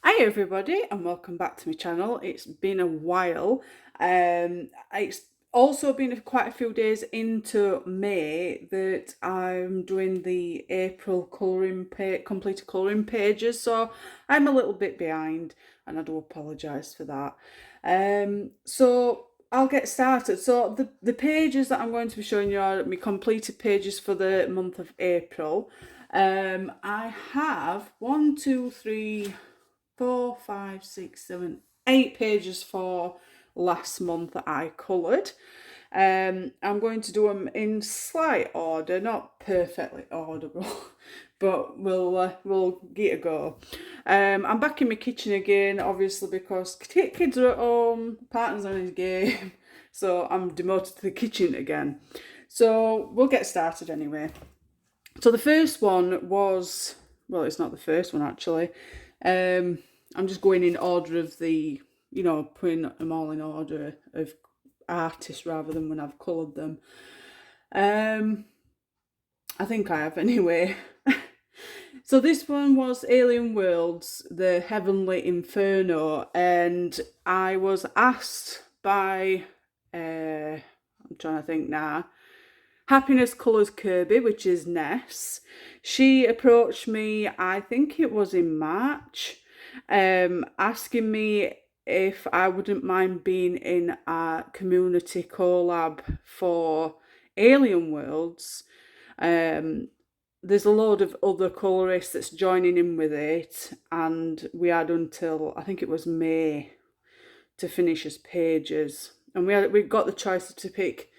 Hi everybody and welcome back to my channel. It's been a while. It's also been quite a few days into May that I'm doing the April completed colouring pages, so I'm a little bit behind and I do apologise for that. So I'll get started. So the pages that I'm going to be showing you are my completed pages for the month of April. I have 1, 2, 3, 4, 5, 6, 7, 8 pages for last month that I coloured. I'm going to do them in slight order, not perfectly audible, but we'll get a go. I'm back in my kitchen again, obviously, because kids are at home, partner's on his game, so I'm demoted to the kitchen again. So we'll get started anyway. So the first one was, well, it's not the first one actually. I'm just going in order of the, putting them all in order of artists rather than when I've coloured them. I think I have anyway. So this one was Alien Worlds, the Heavenly Inferno, and I was asked by, I'm trying to think now, Happiness Colours Kerby, which is Ness. She approached me, I think it was in March, asking me if I wouldn't mind being in a community collab for Alien Worlds. There's a load of other colourists that's joining in with it, and we had until, I think it was May, to finish as pages. And we got the choice to pick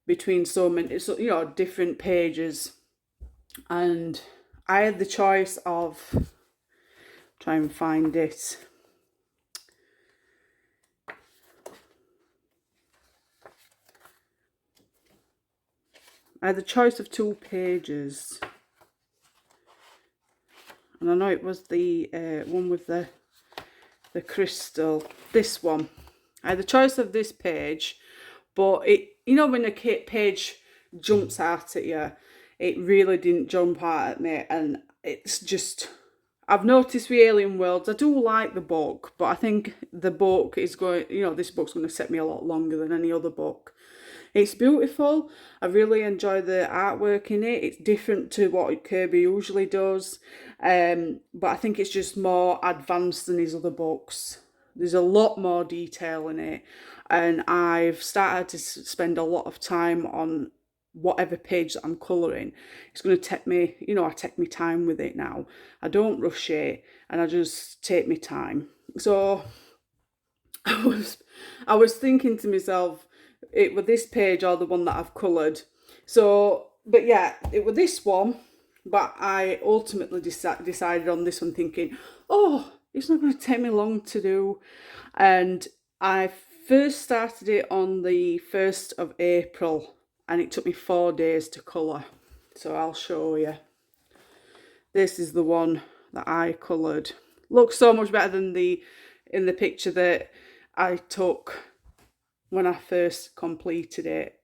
between so many, different pages, and I had the choice of, try and find it. I had the choice of 2 pages, and I know it was the one with the crystal. This one, I had the choice of this page, but it, when a page jumps out at you, it really didn't jump out at me, and it's just, I've noticed with Alien Worlds, I do like the book, but I think the book is going, this book's going to set me a lot longer than any other book. It's beautiful. I really enjoy the artwork in it. It's different to what Kerby usually does, but I think it's just more advanced than his other books. There's a lot more detail in it, and I've started to spend a lot of time on whatever page that I'm colouring. It's going to take me, I take my time with it now. I don't rush it, and I just take my time. So I was thinking to myself, it was this page or the one that I've coloured. So, but yeah, it was this one, but I ultimately decided on this one, thinking, oh, it's not going to take me long to do. And I first started it on the 1st of April, and it took me 4 days to colour. So I'll show you. This is the one that I coloured. Looks so much better than in the picture that I took when I first completed it.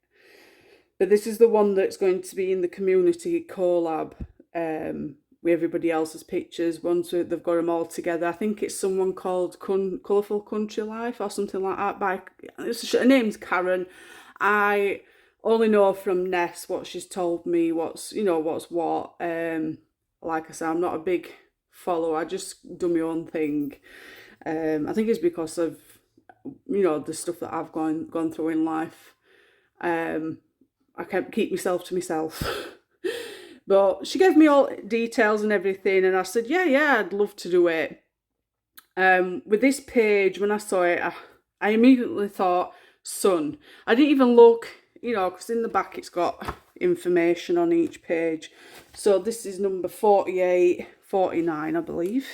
But this is the one that's going to be in the community collab with everybody else's pictures. Once they've got them all together, I think it's someone called Colourful Country Life or something like that. Her name's Karen. I only know from Ness what she's told me, what's what. Like I said, I'm not a big follower. I just do my own thing. I think it's because of the stuff that I've gone through in life. I can't keep myself to myself. But she gave me all details and everything, and I said, yeah, I'd love to do it. With this page, when I saw it, I immediately thought sun. I didn't even look, because in the back it's got information on each page. So this is number 48, 49, I believe.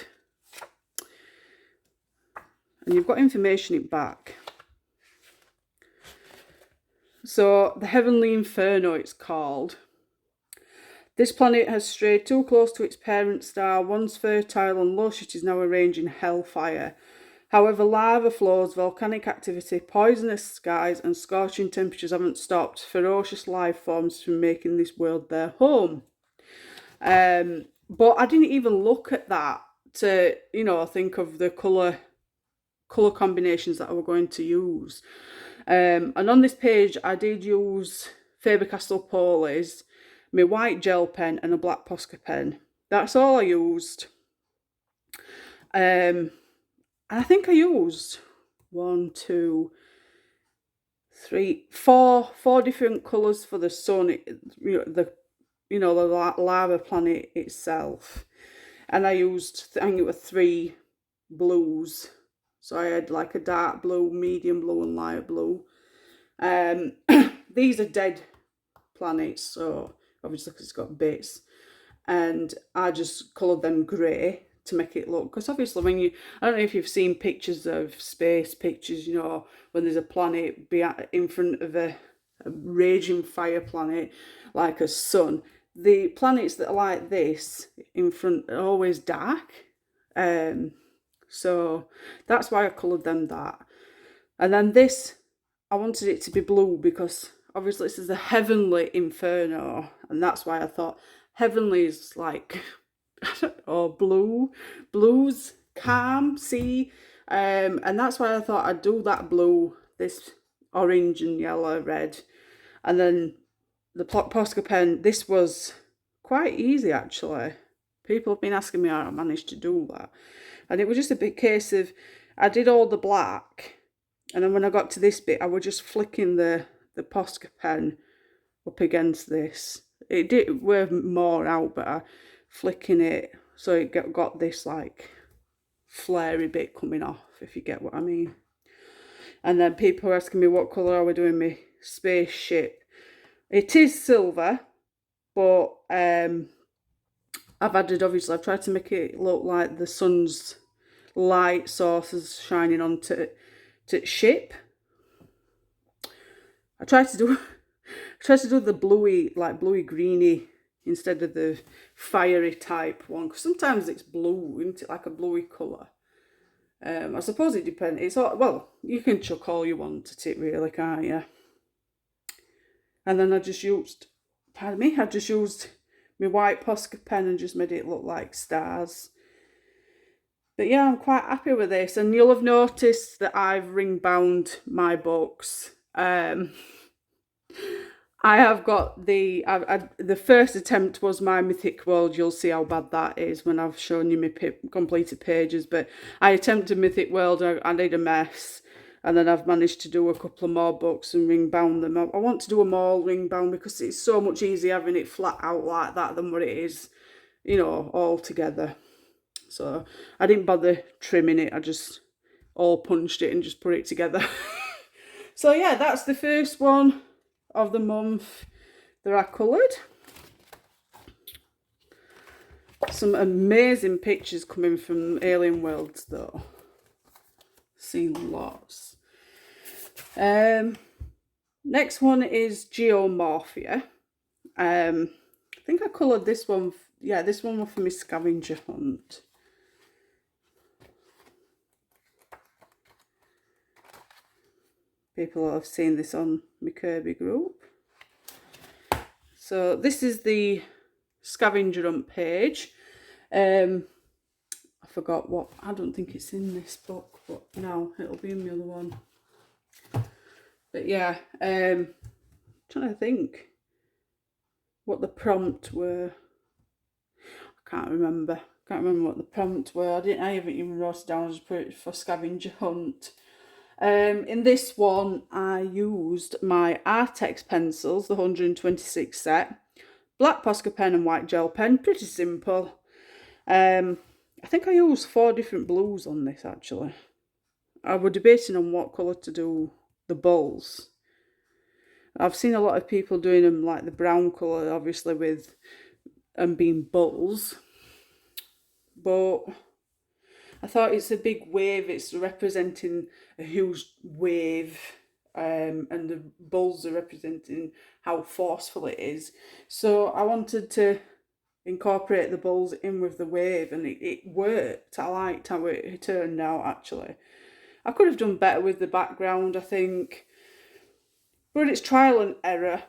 And you've got information in back. So the Heavenly Inferno, it's called. This planet has strayed too close to its parent star. Once fertile and lush, it is now arranging hellfire. However, lava flows, volcanic activity, poisonous skies and scorching temperatures haven't stopped ferocious life forms from making this world their home. But I didn't even look at that to, you know, think of the colour combinations that I were going to use. And on this page, I did use Faber-Castell Polis, my white gel pen and a black Posca pen. That's all I used. And I think I used 1, 2, 3, 4 different colours for the sun, the lava planet itself. And I used, I think it was 3 blues. So I had like a dark blue, medium blue and light blue. These are dead planets, so obviously because it's got bits. And I just coloured them grey to make it look, because obviously when you, I don't know if you've seen pictures of space pictures, you know, when there's a planet in front of a raging fire planet like a sun, the planets that are like this in front are always dark. So that's why I coloured them that. And then this, I wanted it to be blue because obviously this is a heavenly inferno, and that's why I thought heavenly is like, I don't know, blues, calm, sea. And that's why I thought I'd do that blue, this orange and yellow, red. And then the Posca pen, this was quite easy actually. People have been asking me how I managed to do that. And it was just a big case of, I did all the black, and then when I got to this bit, I was just flicking the Posca pen up against this. It did wear more out, but I flicking it so it got this like flary bit coming off, if you get what I mean. And then people are asking me what colour are we doing my spaceship. It is silver, but I've added, obviously, I've tried to make it look like the sun's light sources shining onto the ship. I tried to do the bluey, like bluey greeny, instead of the fiery type one, because sometimes it's blue, isn't it, like a bluey colour. I suppose it depends. It's all, well, you can chuck all you want at it, really, can't you? And then I just used my white Posca pen and just made it look like stars. But yeah, I'm quite happy with this. And you'll have noticed that I've ring bound my books. I have got the first attempt was my Mythic World. You'll see how bad that is when I've shown you my completed pages. But I attempted Mythic World. I did a mess. And then I've managed to do a couple of more books and ring bound them. I want to do them all ring bound because it's so much easier having it flat out like that than what it is, you know, all together. So I didn't bother trimming it. I just all punched it and just put it together. So yeah, that's the first one of the month that I coloured. Some amazing pictures coming from Alien Worlds though. Seen lots. Next one is Geo Mafia. I think I coloured this one. Yeah, this one was for my scavenger hunt. People have seen this on my Kerby group. So this is the scavenger hunt page. I forgot what, I don't think it's in this book, but no, it'll be in the other one. But yeah, trying to think what the prompt were. I can't remember what the prompt were. I haven't even wrote it down. I just put it for scavenger hunt. In this one, I used my Artex pencils, the 126 set, black Posca pen and white gel pen. Pretty simple. I think I used 4 different blues on this actually. I was debating on what colour to do the balls. I've seen a lot of people doing them like the brown colour, obviously, with them being bulls. But I thought it's a big wave. It's representing a huge wave, and the bulls are representing how forceful it is. So I wanted to incorporate the bulls in with the wave, and it worked. I liked how it turned out actually. I could have done better with the background, I think, but it's trial and error.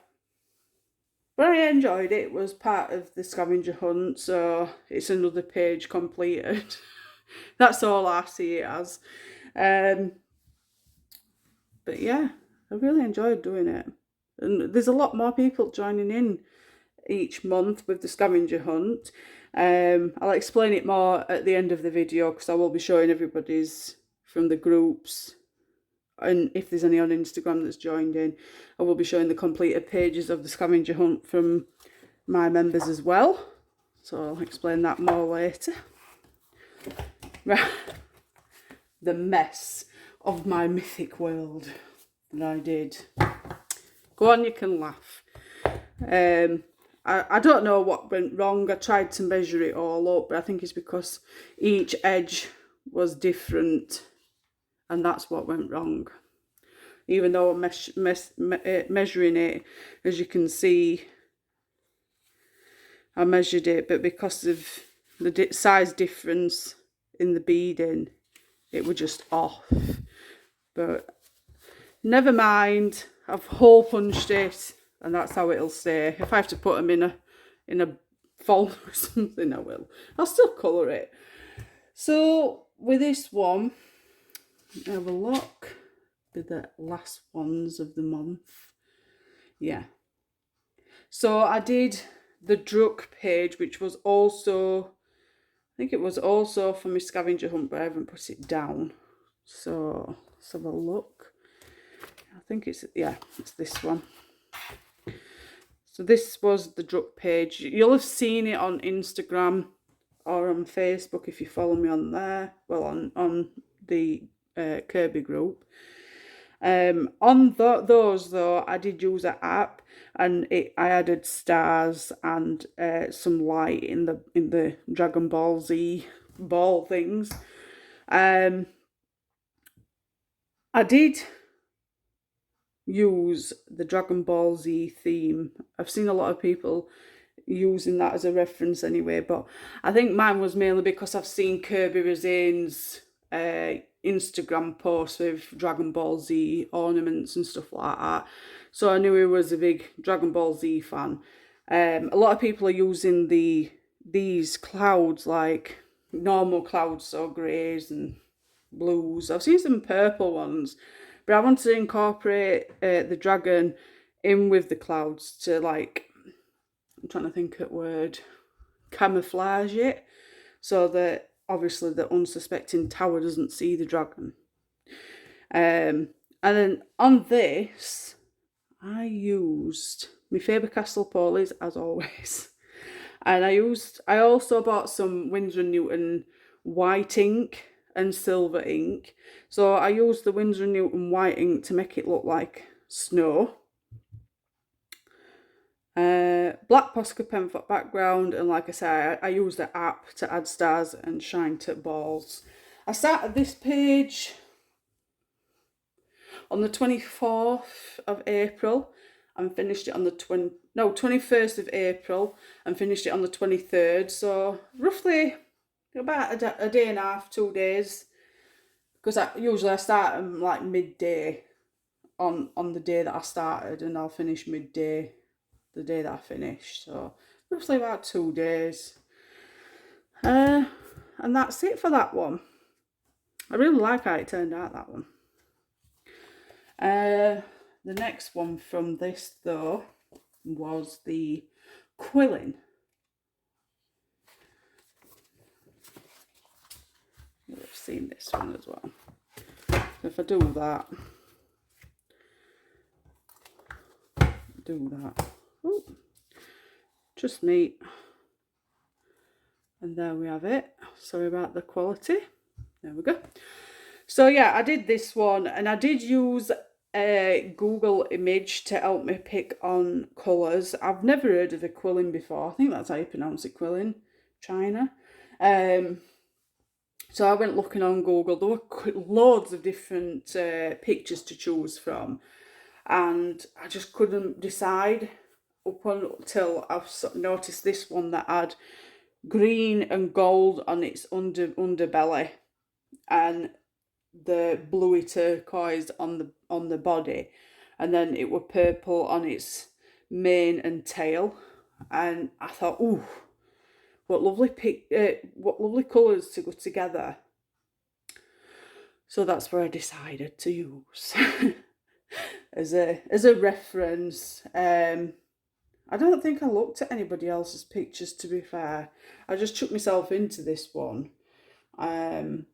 But I enjoyed it. It was part of the scavenger hunt, so it's another page completed. That's all I see it as. Um, but yeah, I really enjoyed doing it. And there's a lot more people joining in each month with the scavenger hunt. I'll explain it more at the end of the video because I will be showing everybody's from the groups, and if there's any on Instagram that's joined in, I will be showing the completed pages of the scavenger hunt from my members as well. So I'll explain that more later. Right, the mess of my Mythic World that I did. Go on, you can laugh. I don't know what went wrong. I tried to measure it all up, but I think it's because each edge was different, and that's what went wrong. Even though I'm measuring it, as you can see, I measured it, but because of the size difference in the beading, it was just off. But never mind, I've hole punched it, and that's how it'll stay. If I have to put them in a folder or something, I will. I'll still colour it. So with this one, have a look with the last ones of the month. Yeah. So I did the Druck page, which was also, I think it was also for my scavenger hunt, but I haven't put it down. So let's have a look. I think it's, yeah, it's this one. So this was the Druck page. You'll have seen it on Instagram or on Facebook if you follow me on there. Well, on the Kerby group. On those though, I did use an app, and I added stars and some light in the Dragon Ball Z ball things. I did use the Dragon Ball Z theme. I've seen a lot of people using that as a reference anyway, but I think mine was mainly because I've seen Kerby Razane's Instagram posts with Dragon Ball Z ornaments and stuff like that. So I knew he was a big Dragon Ball Z fan. A lot of people are using these clouds, like normal clouds, so greys and blues. I've seen some purple ones, but I want to incorporate the dragon in with the clouds to, like, I'm trying to think of a word, camouflage it, so that obviously the unsuspecting tower doesn't see the dragon. And then on this, I used my Faber-Castell Polies as always. And I also bought some Winsor & Newton white ink and silver ink. So I used the Winsor & Newton white ink to make it look like snow. Black Posca pen for background, and like I say, I used the app to add stars and shine tip balls. I started this page on the 24th of April and finished it on the 21st of April and finished it on the 23rd. So roughly about a day and a half, 2 days, because usually I start them like midday on the day that I started, and I'll finish midday the day that I finish. So roughly about 2 days. And that's it for that one. I really like how it turned out, that one. The next one from this though was the quilling. You'll have seen this one as well. If I do that, ooh, just neat. And there we have it. Sorry about the quality. There we go. So yeah, I did this one, and I did use a Google image to help me pick on colours. I've never heard of the quilling before. I think that's how you pronounce it, quilling, China. So I went looking on Google. There were loads of different pictures to choose from, and I just couldn't decide up until I've noticed this one that had green and gold on its underbelly, and the bluey turquoise on the body, and then it were purple on its mane and tail, and I thought, ooh, what lovely colours to go together. So that's where I decided to use as a reference. I don't think I looked at anybody else's pictures, to be fair. I just chucked myself into this one. And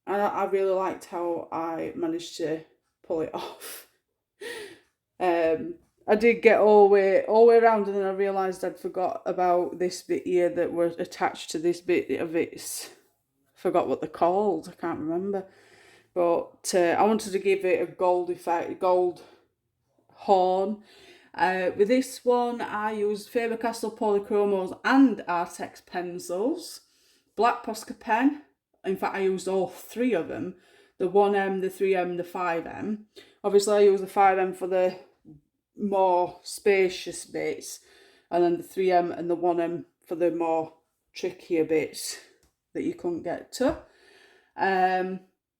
I really liked how I managed to pull it off. I did get all the way around, and then I realised I'd forgot about this bit here that was attached to this bit of it. Forgot what they're called. I can't remember. But I wanted to give it a gold effect, gold horn. With this one, I used Faber-Castell Polychromos and Artex pencils, black Posca pen. In fact, I used all three of them, the 1M, the 3M, the 5M. Obviously, I used the 5M for the more spacious bits, and then the 3M and the 1M for the more trickier bits that you couldn't get to.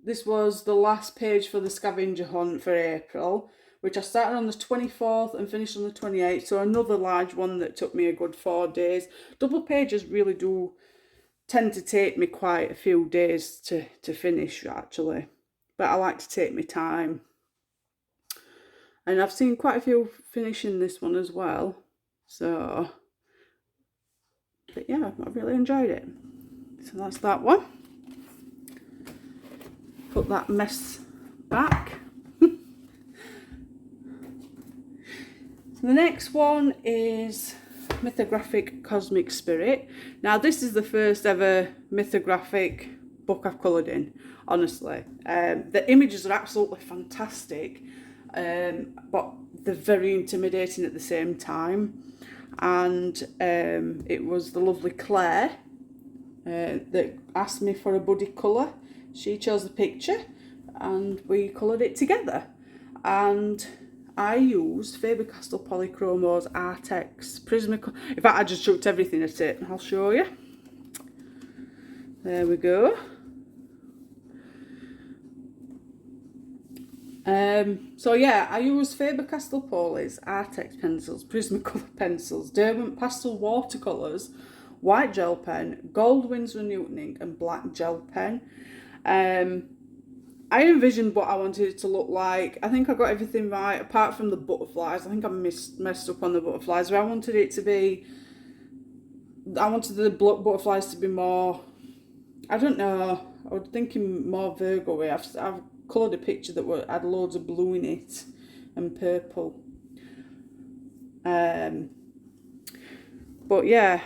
This was the last page for the scavenger hunt for April, which I started on the 24th and finished on the 28th, so another large one that took me a good 4 days. Double pages really do tend to take me quite a few days to finish, actually, but I like to take my time. And I've seen quite a few finishing this one as well, so, but yeah, I really enjoyed it. So that's that one. Put that mess back. So the next one is Mythographic Cosmic Spirit. Now this is the first ever mythographic book I've coloured in, honestly. The images are absolutely fantastic, but they're very intimidating at the same time. And it was the lovely Claire that asked me for a buddy colour. She chose the picture and we coloured it together. And I used Faber-Castell Polychromos Artex Prismacolor. In fact, I just chucked everything at it. I'll show you. There we go. So yeah, I used Faber-Castell Polys, Artex pencils, Prismacolor pencils, Derwent pastel watercolours, white gel pen, gold Winsor & Newton and black gel pen. I envisioned what I wanted it to look like. I think I got everything right, apart from the butterflies. I think I messed up on the butterflies. But I wanted it to be, I wanted the butterflies to be more, I don't know, I was thinking more Virgo-y. I've coloured a picture that had loads of blue in it and purple. But yeah,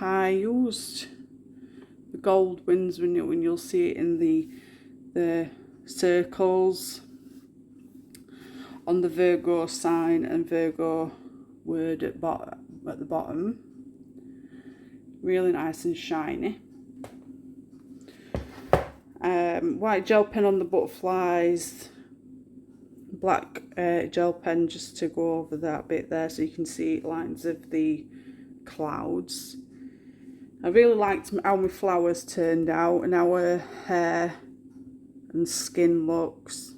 I used the gold Winsor & Newton. You'll see it in the circles on the Virgo sign and Virgo word at the bottom. Really nice and shiny. White gel pen on the butterflies, black gel pen just to go over that bit there so you can see lines of the clouds. I really liked how my flowers turned out and how her hair and skin looks.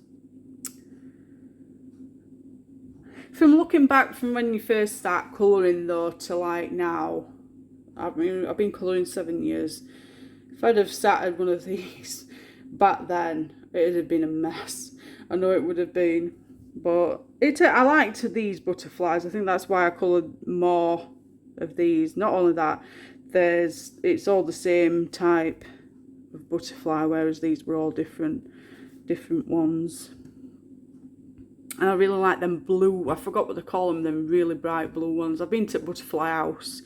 From looking back from when you first start colouring though to like now, I've been colouring 7 years. If I'd have started one of these back then, it would have been a mess. I know it would have been, but I liked these butterflies. I think that's why I coloured more of these. Not only that, it's all the same type of butterfly, whereas these were all different ones. And I really like them blue, I forgot what they call them really bright blue ones. I've been to Butterfly House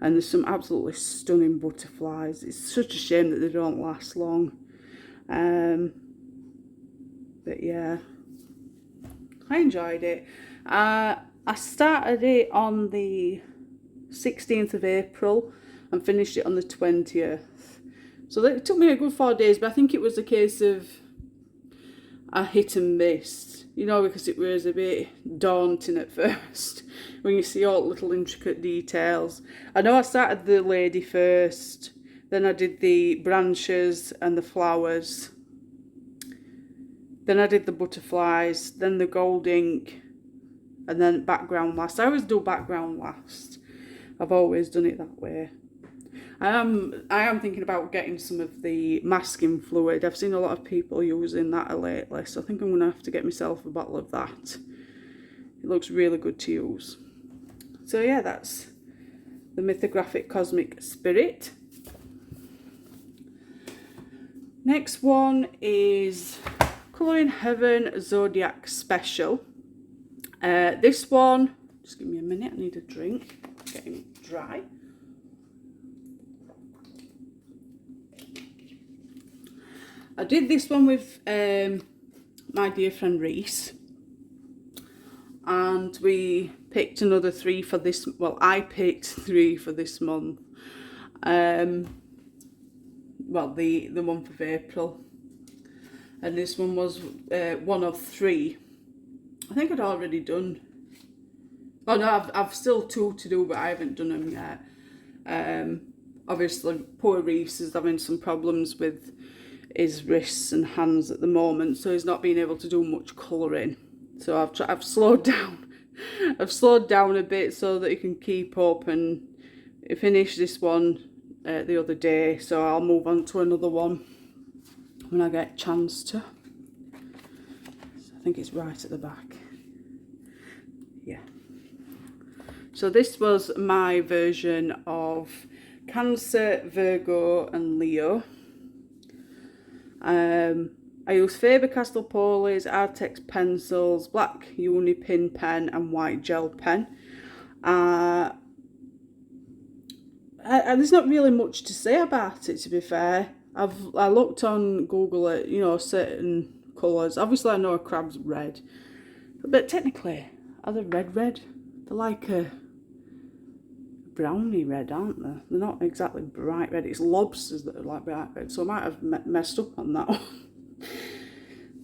and there's some absolutely stunning butterflies. It's such a shame that they don't last long. But yeah, I enjoyed it. I started it on the 16th of April and finished it on the 20th. So it took me a good 4 days, but I think it was a case of a hit and miss, you know, because it was a bit daunting at first when you see all the little intricate details. I know I started the lady first, then I did the branches and the flowers, then I did the butterflies, then the gold ink, and then background last. I always do background last. I've always done it that way. I am thinking about getting some of the masking fluid. I've seen a lot of people using that lately, so I think I'm going to have to get myself a bottle of that. It looks really good to use. So yeah, that's the Mythographic Cosmic Spirit. Next one is Colour in Heaven Zodiac Special. This one, just give me a minute, I need a drink. It's getting dry. I did this one with my dear friend Reese, and we picked another 3 for this. Well, I picked 3 for this month. Well, the month of April, and this one was one of 3. I think I'd already done. Oh no, I've still 2 to do, but I haven't done them yet. Obviously, poor Reese is having some problems with his wrists and hands at the moment, so he's not being able to do much colouring. So I've slowed down. I've slowed down a bit so that he can keep up, and I finished this one the other day, so I'll move on to another one when I get a chance to. So I think it's right at the back. Yeah. So this was my version of Cancer, Virgo and Leo. I use Faber-Castell Polys, Artex pencils, black uni pin pen and white gel pen. And there's not really much to say about it, to be fair. I looked on Google at, you know, certain colours. Obviously I know a crab's red, but technically, are they red? They're like a browny red, aren't they? They're not exactly bright red. It's lobsters that are like bright red, so I might have messed up on that one.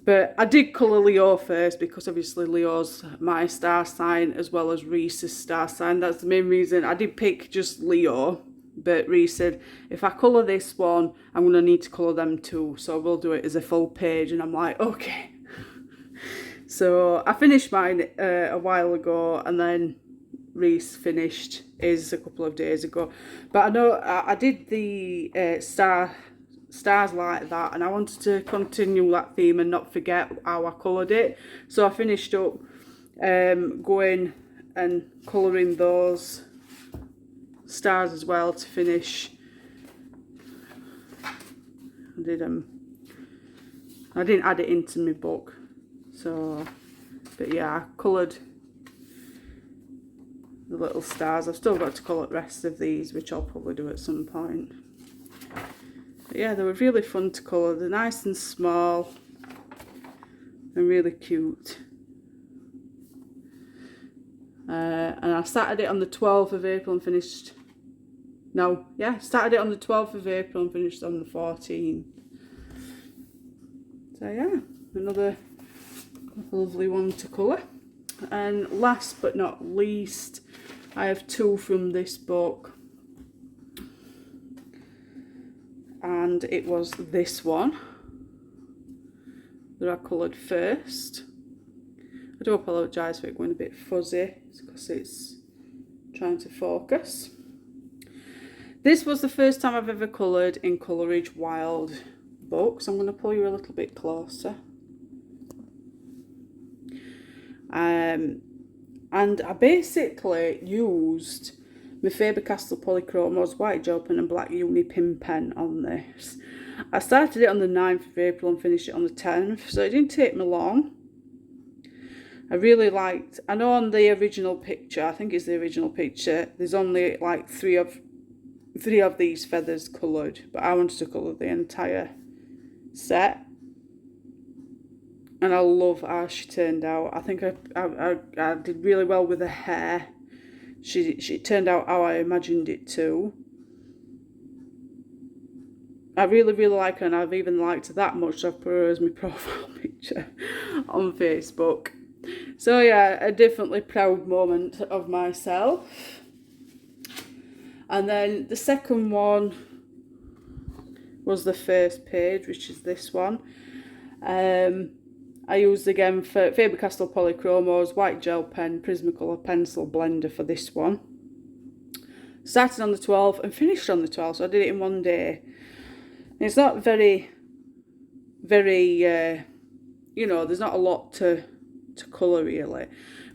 But I did colour Leo first, because obviously Leo's my star sign as well as Reese's star sign. That's the main reason. I did pick just Leo, but Reese said if I colour this one, I'm going to need to colour them too, so we'll do it as a full page. And I'm like, okay. So I finished mine a while ago, and then Reese finished his a couple of days ago. But I know I did the stars like that, and I wanted to continue that theme and not forget how I coloured it. So I finished up going and colouring those stars as well to finish. I didn't add it into my book, so, but yeah, I coloured the little stars. I've still got to colour the rest of these, which I'll probably do at some point. But yeah, they were really fun to colour. They're nice and small and really cute. And I started it on the 12th of April and finished. No, yeah, started it on the 12th of April and finished on the 14th. So yeah, another lovely one to colour. And last but not least, I have 2 from this book, and it was this one that I coloured first. I do apologise for it going a bit fuzzy, it's because it's trying to focus. This was the first time I've ever coloured in Coleridge Wild books. I'm going to pull you a little bit closer. And I basically used my Faber-Castell Polychromos, white gel pen and black uni pin pen on this. I started it on the 9th of April and finished it on the 10th, so it didn't take me long. I really liked, I know on the original picture, I think it's the original picture, there's only like three of these feathers coloured, but I wanted to colour the entire set. And I love how she turned out. I think I did really well with the hair. She turned out how I imagined it to. I really like her, and I've even liked her that much, so I've put her as my profile picture on Facebook. So yeah, a definitely proud moment of myself. And then the second one was the first page, which is this one. I used again for Faber-Castell Polychromos, white gel pen, Prismacolor pencil blender for this one. Started on the 12th and finished on the 12th, so I did it in one day. It's not very, you know, there's not a lot to colour really.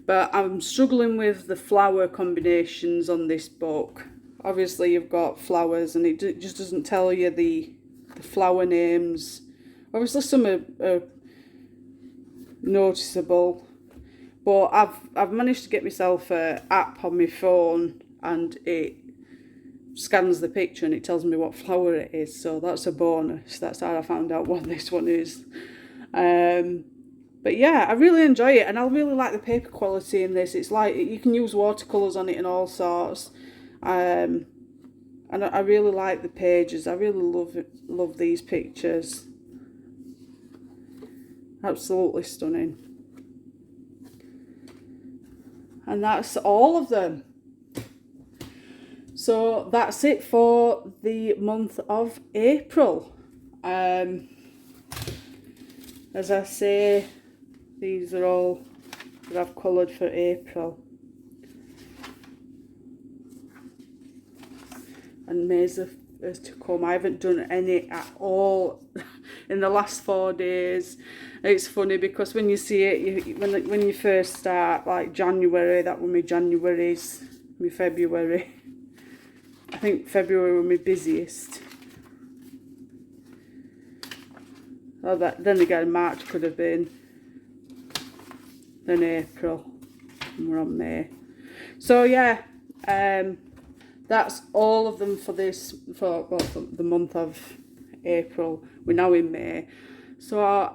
But I'm struggling with the flower combinations on this book. Obviously you've got flowers and it just doesn't tell you the flower names. Obviously some are noticeable, but I've managed to get myself an app on my phone and it scans the picture and it tells me what flower it is, so that's a bonus. That's how I found out what this one is. But yeah, I really enjoy it, and I really like the paper quality in this. It's like you can use watercolours on it and all sorts. And I really like the pages. I really love these pictures. Absolutely stunning. And that's all of them. So that's it for the month of April. As I say, these are all that I've coloured for April. And May's to come. I haven't done any at all in the last 4 days. It's funny because when you see it, when you first start, like January, that were my Januaries, my February. I think February were my busiest. Oh, then again, March could have been. Then April. And we're on May. So yeah, that's all of them for for the month of April. We're now in May. So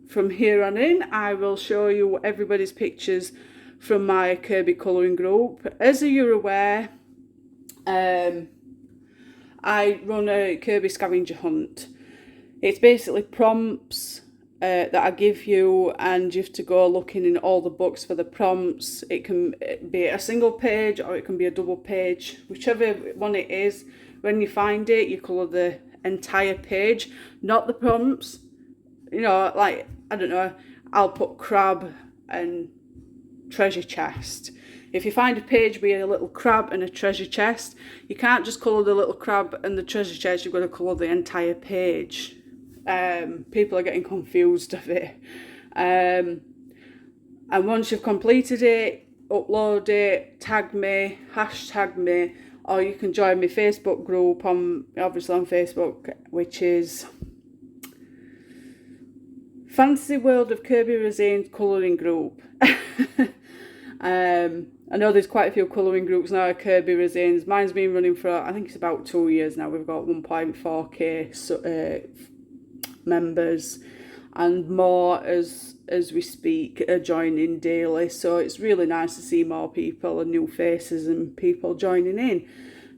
from here on in, I will show you everybody's pictures from my Kerby colouring group. As you're aware, I run a Kerby scavenger hunt. It's basically prompts that I give you, and you have to go looking in all the books for the prompts. It can be a single page or it can be a double page, whichever one it is. When you find it, you colour the entire page, not the prompts. You know, like, I don't know, I'll put crab and treasure chest. If you find a page with a little crab and a treasure chest, you can't just colour the little crab and the treasure chest, you've got to colour the entire page. People are getting confused of it. And once you've completed it, upload it, tag me, hashtag me, or you can join my Facebook group obviously on Facebook, which is Fantasy World of Kerby Rosine's colouring group. I know there's quite a few colouring groups now at Kerby Rosine's. Mine's been running for, I think it's about 2 years now. We've got 1.4k members, and more as we speak are joining daily. So it's really nice to see more people and new faces and people joining in.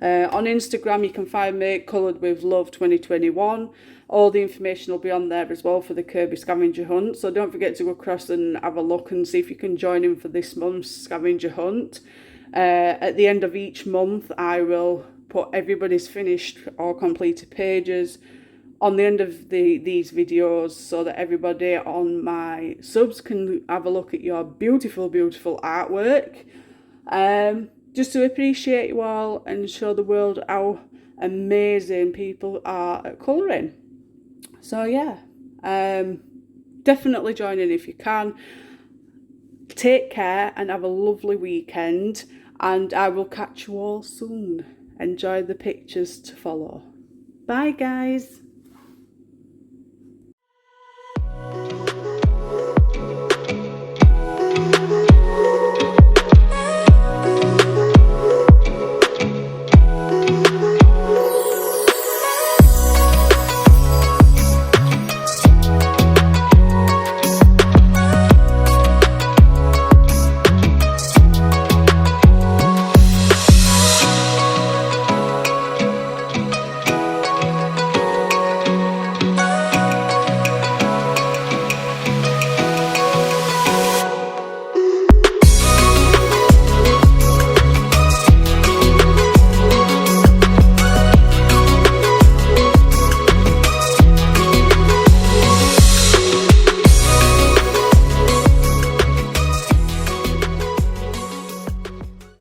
On Instagram you can find me Coloured with Love 2021. All the information will be on there as well for the Kerby scavenger hunt, so don't forget to go across and have a look and see if you can join in for this month's scavenger hunt. At the end of each month I will put everybody's finished or completed pages on the end of these videos, so that everybody on my subs can have a look at your beautiful artwork, just to appreciate you all and show the world how amazing people are at colouring. So yeah, definitely join in if you can. Take care and have a lovely weekend, and I will catch you all soon. Enjoy the pictures to follow. Bye guys.